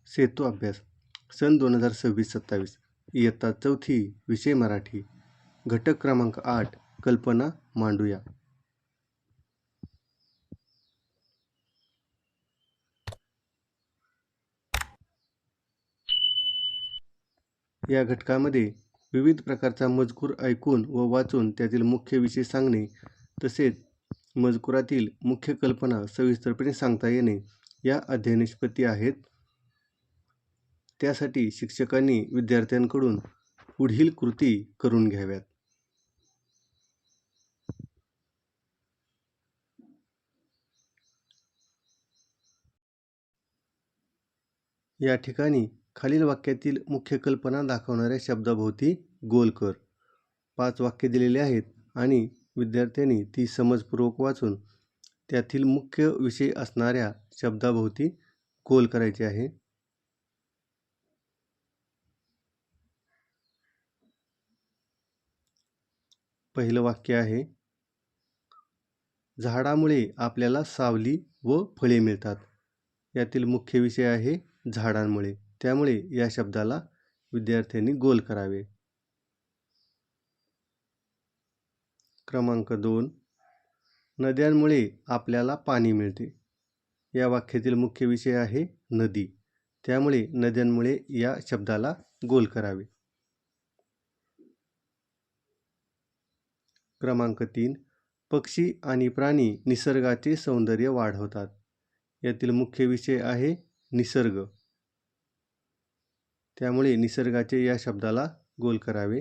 सेतू अभ्यास सन 2026-27 इयत्ता 4थी विषय मराठी घटक क्रमांक 8 कल्पना मांडूया. या घटकामध्ये विविध प्रकारचा मजकूर ऐकून व वाचून त्यातील मुख्य विषय सांगणे तसेच मजकुरातील मुख्य कल्पना सविस्तरपणे सांगता येणे या अध्ययन निष्पत्ती आहेत. त्यासाठी शिक्षकांनी विद्यार्थ्यांकडून पुढील कृती करून घ्याव्यात. या ठिकाणी खालील वाक्यातील मुख्य कल्पना दाखवणाऱ्या शब्दाभोवती गोल कर. 5 वाक्ये दिलेली आहेत आणि विद्यार्थ्यांनी ती समजपूर्वक वाचून त्यातील मुख्य विषय असणाऱ्या शब्दाभोवती गोल करायचे आहे. पहिलं वाक्य आहे, झाडामुळे आपल्याला सावली व फळे मिळतात. यातील मुख्य विषय आहे झाडांमुळे, त्यामुळे या शब्दाला विद्यार्थ्यांनी गोल करावे. क्रमांक 2, नद्यांमुळे आपल्याला पाणी मिळते. या वाक्यातील मुख्य विषय आहे नदी, त्यामुळे नद्यांमुळे या शब्दाला गोल करावे. क्रमांक 3, पक्षी आणि प्राणी निसर्गाचे सौंदर्य वाढवतात. यातील मुख्य विषय आहे निसर्ग, त्यामुळे निसर्गाचे या शब्दाला गोल करावे.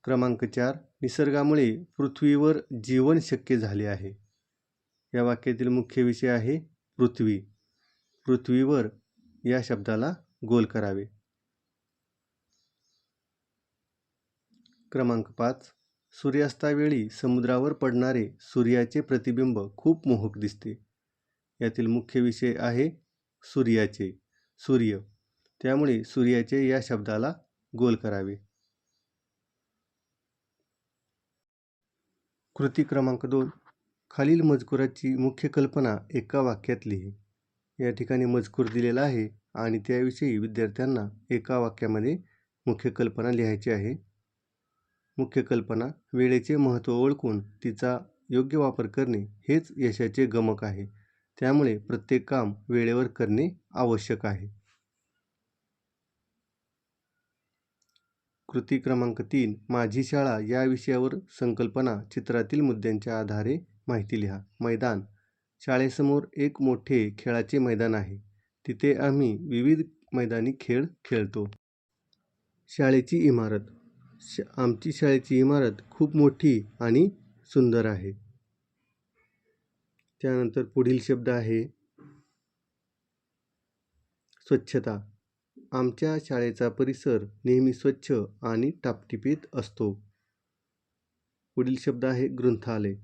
क्रमांक 4, निसर्गामुळे पृथ्वीवर जीवन शक्य झाले आहे. या वाक्यातील मुख्य विषय आहे पृथ्वी, पृथ्वीवर या शब्दाला गोल करावे. क्रमांक 5, सूर्यास्तावेळी समुद्रावर पडणारे सूर्याचे प्रतिबिंब खूप मोहक दिसते. यातील मुख्य विषय आहे सूर्याचे, सूर्य, त्यामुळे सूर्याचे या शब्दाला गोल करावे. कृती क्रमांक 2, खालील मजकुराची मुख्य कल्पना एका वाक्यात लिही. या ठिकाणी मजकूर दिलेला आहे आणि त्याविषयी विद्यार्थ्यांना एका वाक्यामध्ये मुख्य कल्पना लिहायची आहे. मुख्य कल्पना, वेळेचे महत्त्व ओळखून तिचा योग्य वापर करणे हेच यशाचे गमक आहे, त्यामुळे प्रत्येक काम वेळेवर करणे आवश्यक आहे. कृती क्रमांक 3, माझी शाळा या विषयावर संकल्पना चित्रातील मुद्द्यांच्या आधारे माहिती लिहा. मैदान, शाळेसमोर एक मोठे खेळाचे मैदान आहे. तिथे आम्ही विविध मैदानी खेळ खेळतो. शाळेची इमारत, आमची शाळेची इमारत खूप मोठी आणि सुंदर आहे. त्यानंतर पुढील शब्द आहे स्वच्छता, आमच्या शाळेचा परिसर नेहमी स्वच्छ आणि टापटिपीत असतो. पुढील शब्द आहे ग्रंथालय,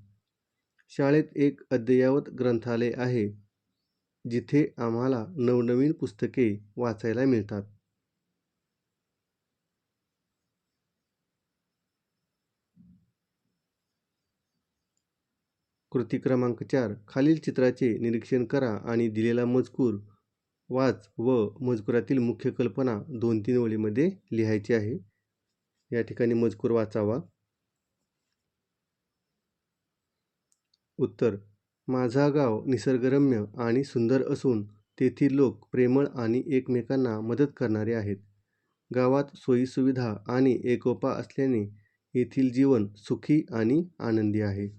शाळेत एक अद्ययावत ग्रंथालय आहे जिथे आम्हाला नवनवीन पुस्तके वाचायला मिळतात. कृती क्रमांक 4, खालील चित्राचे निरीक्षण करा आणि दिलेला मजकूर वाच व मजकुरातील मुख्य कल्पना 2-3 ओळीमध्ये लिहायची आहे. या ठिकाणी मजकूर वाचावा. उत्तर, माझा गाव निसर्गरम्य आणि सुंदर असून तेथील लोक प्रेमळ आणि एकमेकांना मदत करणारे आहेत. गावात सोयीसुविधा आणि एकोपा असल्याने येथील जीवन सुखी आणि आनंदी आहे.